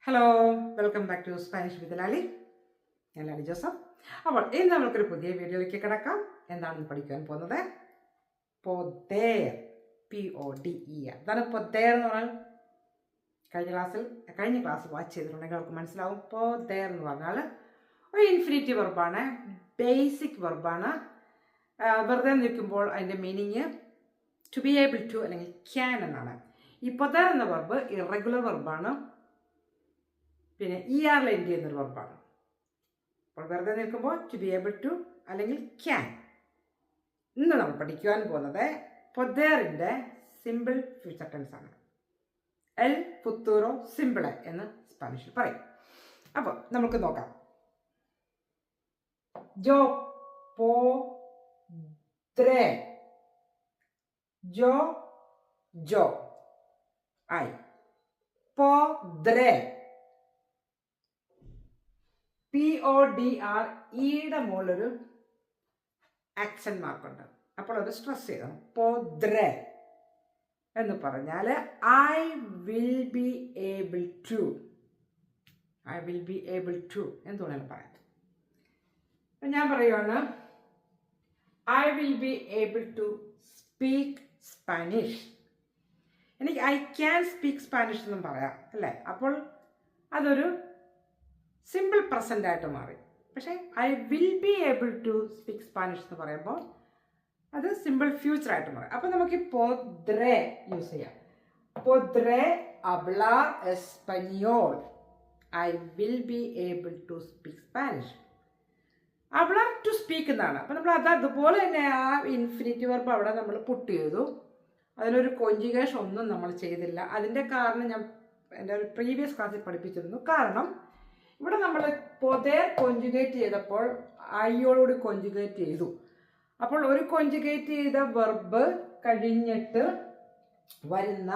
Hello, welcome back to Spanish with Lali. ഞാൻ Lali Joseph. അപ്പോൾ ഇന്ന് നമുക്കൊരു പുതിയ വീഡിയോയിലേക്ക് കിടക്കാം. എന്താണെന്ന് പഠിക്കാൻ പോകുന്നത് പൊദേർ, PODER. അതാണ് പൊദേർ എന്ന് പറഞ്ഞാൽ കഴിഞ്ഞ ക്ലാസ് വാച്ച് ചെയ്തിട്ടുണ്ടെങ്കിൽ അവർക്ക് മനസ്സിലാവും. പൊദേർ എന്ന് പറഞ്ഞാൽ ഒരു ഇൻഫിനിറ്റീവ് വെർബാണ്, ബേസിക് വെർബാണ്. വെറുതെ നിൽക്കുമ്പോൾ അതിൻ്റെ meaning to be able to അല്ലെങ്കിൽ ക്യാൻ എന്നാണ്. ഈ പൊദേർ എന്ന വെർബ് ഇറഗുലർ വെർബാണ്, പിന്നെ ER എൻഡ് ചെയ്യുന്നൊരു വെർബാണ്. അപ്പോൾ വെറുതെ നിൽക്കുമ്പോൾ ടു ബി ഏബിൾ ടു അല്ലെങ്കിൽ ക്യാൻ. ഇന്ന് നമ്മൾ പഠിക്കുവാൻ പോകുന്നത് പൊദേറിൻ്റെ സിമ്പിൾ ഫ്യൂച്ചർ ടെൻസ് ആണ്. എൽ ഫുത്തൂറോ സിമ്പിളെ എന്ന് സ്പാനിഷിൽ പറയും. അപ്പോൾ നമുക്ക് നോക്കാം. ജോ പോദ്രേ, ജോ ജോ ഐ പോദ്രേ, PODR, ഈയുടെ മുകളിലൊരു ആക്സെന്റ് മാർക്കുണ്ട്. അപ്പോൾ അത് സ്ട്രെസ് ചെയ്യണം. പോദ്രേ എന്ന് പറഞ്ഞാൽ I will be able to, I will be able to എന്ന് വേണമെങ്കിലും പറയാം. ഞാൻ പറയുവാണ് I will be able to speak Spanish. എനിക്ക് ഐ ക്യാൻ സ്പീക്ക് സ്പാനിഷ് എന്നും പറയാം അല്ലേ. അപ്പോൾ അതൊരു സിമ്പിൾ പ്രസൻ്റ് ആയിട്ട് മാറി. പക്ഷേ I will be able to speak Spanish എന്ന് പറയുമ്പോൾ അത് സിമ്പിൾ ഫ്യൂച്ചർ ആയിട്ട് മാറി. അപ്പോൾ നമുക്ക് പോദ്രേ യൂസ് ചെയ്യാം. പോദ്രേ hablar español, I will be able to speak Spanish. hablar to speak എന്നാണ്. അപ്പോൾ നമ്മൾ അതുപോലെ തന്നെ ആ ഇൻഫിനിറ്റീവ് വെർബ് അവിടെ നമ്മൾ പുട്ട് ചെയ്തു. അതിനൊരു കോഞ്ചുഗേഷൻ ഒന്നും നമ്മൾ ചെയ്തില്ല. അതിൻ്റെ കാരണം ഞാൻ എൻ്റെ ഒരു പ്രീവിയസ് ക്ലാസ്സിൽ പഠിപ്പിച്ചിരുന്നു. കാരണം ഇവിടെ നമ്മൾ പൊദേർ കോഞ്ചുഗേറ്റ് ചെയ്തപ്പോൾ ഐയോടുകൂടി കോഞ്ചുഗേറ്റ് ചെയ്തു. അപ്പോൾ ഒരു കോഞ്ചുഗേറ്റ് ചെയ്ത വെർബ് കഴിഞ്ഞിട്ട് വരുന്ന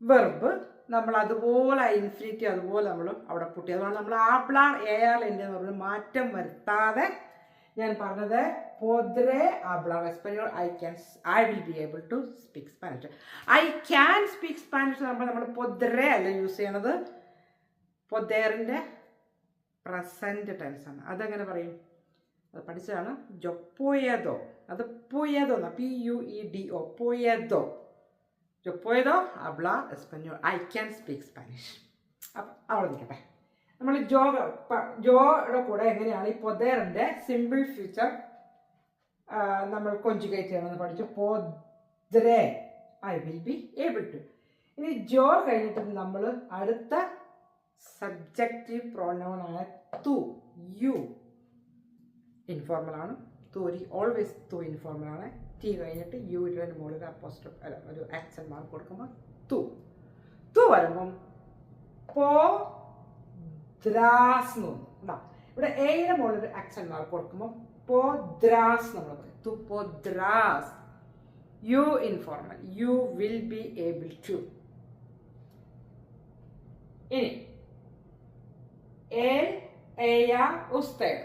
വെർബ് നമ്മൾ അതുപോലെ ഇൻഫിനിറ്റി അതുപോലെ നമ്മൾ അവിടെ പുട്ടി. അതുകൊണ്ട് നമ്മൾ hablar AR എന്ന് പറഞ്ഞ മാറ്റം വരുത്താതെ ഞാൻ പറഞ്ഞത് പൊദ്രേ hablar español, I will be able to speak Spanish. I can speak Spanish നമ്മൾ പൊദ്രേ അല്ല യൂസ് ചെയ്യണത്. പൊദേറിൻ്റെ പ്രസൻറ്റ് ടെൻസാണ്. അതെങ്ങനെ പറയും? അത് പഠിച്ചതാണ്. ജോ പോയതോ, അത് പോയതോ എന്നാ, PUEDO, പോയതോ. ജോ പോയതോ hablar español, I can speak Spanish. അപ്പം അവിടെ നിൽക്കട്ടെ. നമ്മൾ ജോയുടെ കൂടെ എങ്ങനെയാണ് ഈ പൊദേറിൻ്റെ സിമ്പിൾ ഫ്യൂച്ചർ നമ്മൾ കോഞ്ചുഗേറ്റ് ചെയ്യണമെന്ന് പഠിച്ചു. പൊദ്രേ, I will be able to. ഇനി ജോ കഴിഞ്ഞിട്ട് നമ്മൾ അടുത്ത സബ്ജക്റ്റീവ് പ്രോനൗൺ ആയ തു, യു ഇൻഫോർമൽ ആണ്. തൂരി ഓൾവേസ് തു ഇൻഫോർമൽ ആണ്. ടി കഴിഞ്ഞിട്ട് യു ഇട്ടതിന് മുകളിൽ അപ്പോസ്ട്രോഫ് അല്ല ഒരു ആക്സെന്റ് മാർക്ക് കൊടുക്കുമ്പോൾ തു. തു വരുമ്പം പോദ്രാസ് എന്ന് തോന്നും. ഇവിടെ എയുടെ മുകളിൽ ഒരു ആക്സെന്റ് മാർക്ക് കൊടുക്കുമ്പോൾ പോദ്രാസ് നമ്മൾ പറയും. തു പോദ്രാസ്. You informal, you will be able to. ഇനി él, ella, usted,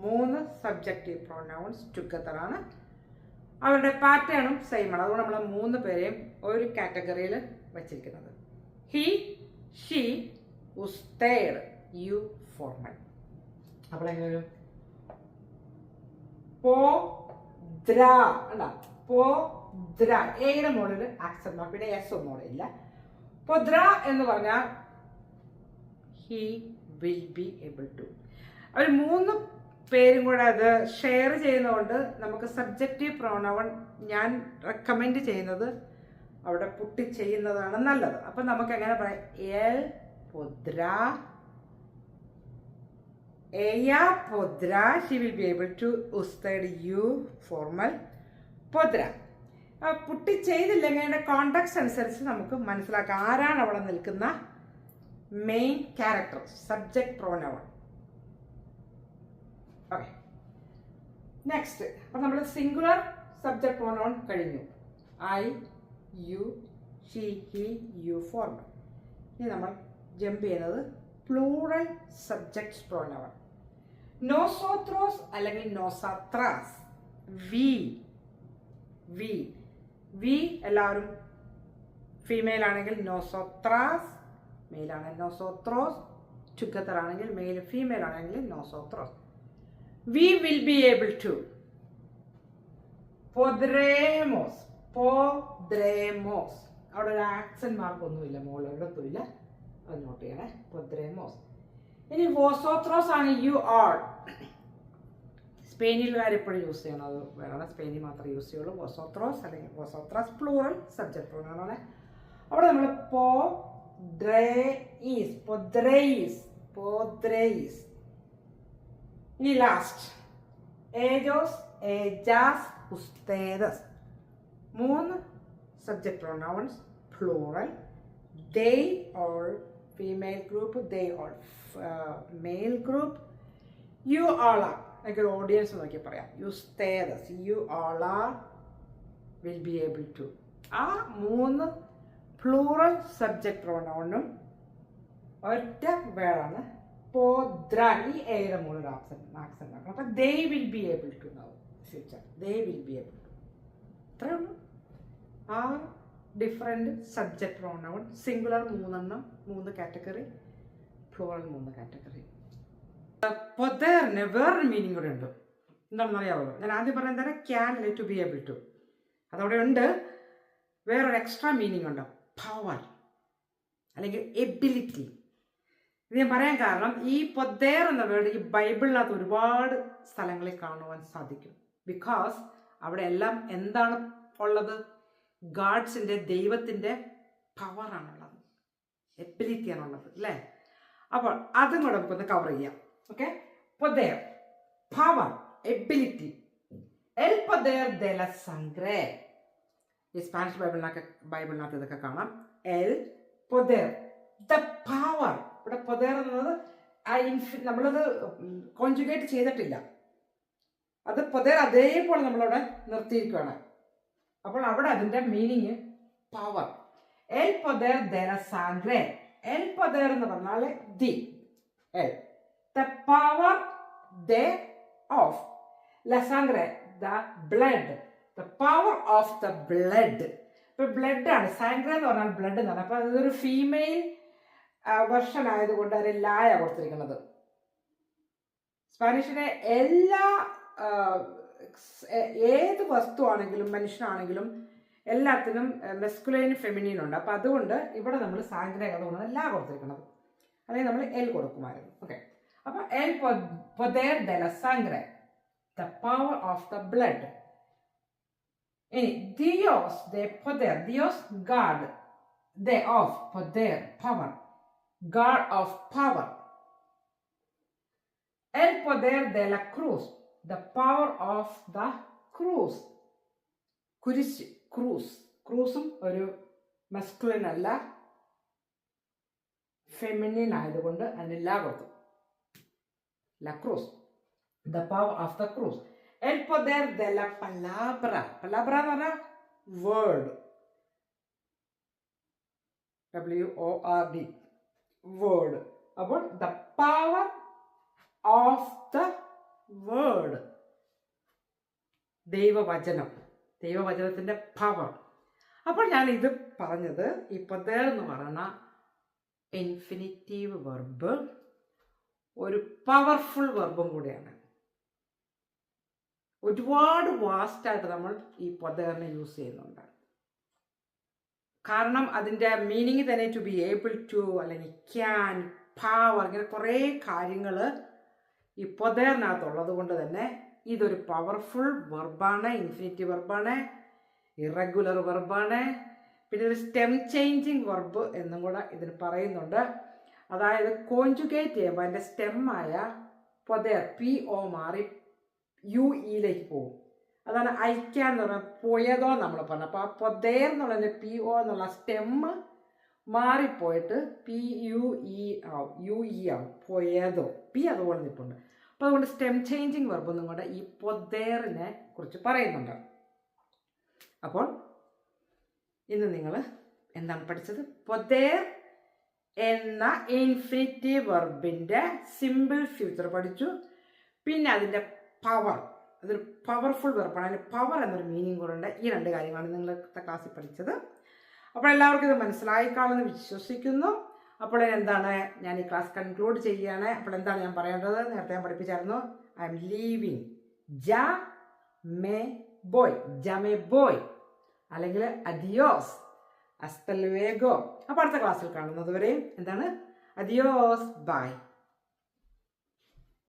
മൂന്ന് സബ്ജക്റ്റീവ് പ്രൊനൗൺസ് ടുഗദർ ആണ്. അവരുടെ പാറ്റേണും സെയിം ആണ്. അതുകൊണ്ട് നമ്മൾ മൂന്ന് പേരെയും ഒരു കാറ്റഗറിയിൽ വച്ചിരിക്കുന്നത്. ഹി, ഷീ, ഉസ്തേഡ്, യു ഫോർമൽ. അപ്പോൾ എങ്ങനെ പോദ്ര ഉണ്ടാ, പോദ്ര എയുടെ മുകളിൽ ആക്സെന്റ് മാർക്ക്, പിന്നെ എസ് ഒന്നും കൂടെ ഇല്ല. പൊദ്ര എന്ന് പറഞ്ഞാൽ he will be able to. അവർ മൂന്ന് പേരും കൂടെ അത് ഷെയർ ചെയ്യുന്നതുകൊണ്ട് നമുക്ക് സബ്ജക്റ്റീവ് പ്രോനൗൺ ഞാൻ റെക്കമെൻഡ് ചെയ്യുന്നത് അവിടെ പുട്ടി ചെയ്യുന്നതാണ് നല്ലത്. അപ്പം നമുക്ക് എങ്ങനെ പറയാം? എൽ പൊദ്ര, എയ പൊദ്ര, she will be able to, ഉസ്തേഡ് യു ഫോർമൽ, പൊദ്ര. പുട്ടി ചെയ്തില്ലെങ്കിൽ അതിൻ്റെ കോണ്ടാക്ട്സ് അനുസരിച്ച് നമുക്ക് മനസ്സിലാക്കാം ആരാണ് അവിടെ നിൽക്കുന്ന main character, subject pronoun. Okay, next. അപ്പം നമ്മൾ സിംഗുലർ സബ്ജക്ട് പ്രോനൗൺ കഴിഞ്ഞു. I, you, she, he, you formal. ഇനി നമ്മൾ ജമ്പ് ചെയ്യുന്നത് പ്ലൂറൽ സബ്ജക്ട് പ്രോനൗൺ. നോസോത്രോസ് അല്ലെങ്കിൽ നോസാത്രാസ്. വി, വി, വി എല്ലാവരും ഫീമെയിൽ ആണെങ്കിൽ നോസോത്രാസ്, മെയിലാണെങ്കിൽ നോസോത്രോസ്, ടുഗദർ ആണെങ്കിൽ മെയിൽ ഫീമെയിൽ ആണെങ്കിൽ നോസോത്രോസ്. V will be able to. പൊദ്രേമോസ്, പോദ്രേമോസ്. അവിടെ ഒരു ആക്സന്റ് മാർക്ക് ഒന്നുമില്ല, ഒരിടത്തുമില്ല, അത് നോട്ട് ചെയ്യണേ. പൊദ്രേമോസ്. ഇനി വോസോത്രോസ് ആണ് യു ആർ. സ്പെയിനിലുകാർ എപ്പോഴും യൂസ് ചെയ്യണം, അത് വേണം, സ്പെയിനിൽ മാത്രമേ യൂസ് ചെയ്യുള്ളൂ. വോസോത്രോസ് അല്ലെങ്കിൽ വോസോത്രാസ് പ്ലൂറൽ സബ്ജക്ട് പ്രോണൗണാണ്. അവിടെ നമ്മൾ പോദ്രേയിസ്, പൊദ്രേയിസ്, പോദ്രേയിസ്. ഇനി ലാസ്റ്റ് ഏജോസ്, ഏജാസ്, ഉസ്തേദസ്. 3 subject pronouns plural. they all female group, they all male group. you all are, like an audience നോക്കി പറയാം. ustedes, you all are, will be able to. ആ 3 പ്ലൂറൽ സബ്ജക്ട് പ്രോണൗണും ഒറ്റ വേർഡാണ് പോദ്ര. ഈ എയുടെ മുകളിൽ ആക്സെന്റ് ആക്കണം. അപ്പം they will be able to now future, they will be able to. അത്രേ ഉള്ളൂ. ആ different subject pronoun, singular 3 category, plural 3 category. പൊതേറിന് വേറൊരു മീനിങ് കൂടെ ഉണ്ട്. എന്താണെന്ന് അറിയാമോ? ഞാൻ ആദ്യം പറയാൻ തന്നെ ക്യാൻ അല്ലെ ടു ബി ഏബിൾ ടു, അതവിടെ ഉണ്ട്. വേറൊരു എക്സ്ട്രാ മീനിങ് ഉണ്ട്, പവർ അല്ലെങ്കിൽ എബിലിറ്റി. ഇത് ഞാൻ പറയാൻ കാരണം ഈ പൊതേർ എന്ന വേർഡ് ഈ ബൈബിളിനകത്ത് ഒരുപാട് സ്ഥലങ്ങളിൽ കാണുവാൻ സാധിക്കും. ബിക്കോസ് അവിടെ എല്ലാം എന്താണ് ഉള്ളത്? ഗാഡ്സിൻ്റെ, ദൈവത്തിൻ്റെ പവറാണുള്ളത്, എബിലിറ്റിയാണുള്ളത്, അല്ലേ? അപ്പോൾ അതും കൂടെ നമുക്കൊന്ന് കവർ ചെയ്യാം. ഓക്കെ, പൊതേർ, പവർ, എബിലിറ്റി. എൽ പൊതേർ ദെ ല സംഗ്രേ. ഈ സ്പാനിഷ് ബൈബിളിനകത്ത് ഇതൊക്കെ കാണാം. എൽ പൊതേർ, ദ പവർ. ഇവിടെ പൊതേർ എന്നത് നമ്മളത് കോൺജുഗേറ്റ് ചെയ്തിട്ടില്ല, അത് പൊതേർ അതേപോലെ നമ്മളവിടെ നിർത്തിയിരിക്കുകയാണ്. അപ്പോൾ അവിടെ അതിൻ്റെ മീനിങ് പവർ. എൽ പൊതേർ ദെ ല സാംഗ്രേ. എൽ പൊതേർ എന്ന് പറഞ്ഞാൽ ദി, എൽ, ദ പവർ, ദെ ഓഫ്, ല സാംഗ്രേ, the blood, the power of the blood. ഇപ്പൊ ബ്ലഡ് ആണ്, സാംഗ്രേ എന്ന് പറഞ്ഞാൽ ബ്ലഡ് എന്നാണ്. അപ്പൊ അതൊരു ഫീമെയിൽ വെർഷൻ ആയതുകൊണ്ട് അതിന് ലായ കൊടുത്തിരിക്കുന്നത്. സ്പാനിഷിലെ എല്ലാ ഏത് വസ്തുവാണെങ്കിലും മനുഷ്യനാണെങ്കിലും എല്ലാത്തിനും മെസ്കുലൈനും ഫെമിനീനും ഉണ്ട്. അപ്പം അതുകൊണ്ട് ഇവിടെ നമ്മൾ സാംഗ്രേ അതുകൊണ്ടാണ് ലാ കൊടുത്തിരിക്കുന്നത്, അല്ലെങ്കിൽ നമ്മൾ എൽ കൊടുക്കുമായിരുന്നു. ഓക്കെ, അപ്പം എൽ പൊതേർ ദെ ല സാംഗ്രേ, the power of the blood. ഇനി ദിയോസ് ദെ പൊതേർ, ദിയോസ് ഗാഡ്, ദെ ഓഫ് പൊതേർ പവർ, ഗാഡ് ഓഫ് പവർ. എൽ പൊതേർ ദെ ല ക്രൂസ്, the power of the cross. കുരിശ്, ക്രൂസ്. ക്രൂസും ഒരു മസ്കുലിൻ അല്ല, ഫെമിനിൻ ആയതുകൊണ്ട് അതിന് ലാ കൊടുത്തു, ല ക്രൂസ്, the power of the cross. el poder de la palabra. palabra എന്ന് പറഞ്ഞാൽ വേർഡ്, WORD, വേർഡ്. അപ്പോൾ the power of the word, ദൈവവചനം, ദൈവവചനത്തിൻ്റെ പവർ. അപ്പോൾ ഞാൻ ഇത് പറഞ്ഞത് ഈ പൊതേർ എന്ന് പറയുന്ന ഇൻഫിനിറ്റീവ് വെർബ് ഒരു പവർഫുൾ വെർബും കൂടിയാണ്. ഒരുപാട് വാസ്റ്റായിട്ട് നമ്മൾ ഈ പൊതേറിനെ യൂസ് ചെയ്യുന്നുണ്ട്. കാരണം അതിൻ്റെ മീനിങ് തന്നെ ടു ബി ഏബിൾ ടു, അല്ലെങ്കിൽ ക്യാൻ, പവർ, ഇങ്ങനെ കുറേ കാര്യങ്ങൾ ഈ പൊതേറിനകത്തുള്ളത് കൊണ്ട് തന്നെ ഇതൊരു പവർഫുൾ വെർബാണ്, ഇൻഫിനിറ്റീവ് വെർബാണ്, ഇറഗുലർ വെർബാണ്. പിന്നെ ഒരു സ്റ്റെം ചേഞ്ചിങ് വെർബ് എന്നും കൂടെ ഇതിന് പറയുന്നുണ്ട്. അതായത് കോൺജുഗേറ്റ് ചെയ്യുമ്പോൾ അതിൻ്റെ സ്റ്റെമ്മായ പൊതേർ PO മാറി UE പോകും. അതാണ് ഐക്യാൻ എന്ന് പറഞ്ഞാൽ പോയതോ നമ്മൾ പറഞ്ഞു. അപ്പോൾ ആ പൊതേർ എന്നുള്ളതിൻ്റെ PO എന്നുള്ള സ്റ്റെമ്മ് മാറിപ്പോയിട്ട് PUE ആവും, UE ആവും, പോയതോ. P അതുപോലെ നിൽപ്പുണ്ട്. അപ്പോൾ അതുകൊണ്ട് സ്റ്റെം ചേഞ്ചിങ് വെർബ് ഒന്നും കൂടെ ഈ പൊതേറിനെ കുറിച്ച് പറയുന്നുണ്ട്. അപ്പോൾ ഇന്ന് നിങ്ങൾ എന്താണ് പഠിച്ചത്? പൊതേർ എന്ന ഇൻഫിനിറ്റീവ് വെർബിൻ്റെ സിമ്പിൾ ഫ്യൂച്ചർ പഠിച്ചു. പിന്നെ അതിൻ്റെ പവർ, അതൊരു പവർഫുൾ വെർബാണ്, അതിന് പവർ എന്നൊരു മീനിങ് കൂടെ ഉണ്ട്. ഈ 2 കാര്യമാണ് നിങ്ങളത്തെ ക്ലാസ്സിൽ പഠിച്ചത്. അപ്പോൾ എല്ലാവർക്കും ഇത് മനസ്സിലായിക്കാണെന്ന് വിശ്വസിക്കുന്നു. അപ്പോൾ എന്താണ് ഞാൻ ഈ ക്ലാസ് കൺക്ലൂഡ് ചെയ്യുകയാണ്. അപ്പോൾ എന്താണ് ഞാൻ പറയേണ്ടത്? നേരത്തെ ഞാൻ പഠിപ്പിച്ചായിരുന്നു. I am leaving. ജ മേ ബോയ്, ജമേ ബോയ്, അല്ലെങ്കിൽ അദിയോസ്, ഹasta luego. അപ്പോൾ അടുത്ത ക്ലാസ്സിൽ കാണുന്നത് വരെയും എന്താണ്? അദിയോസ്, ബൈ.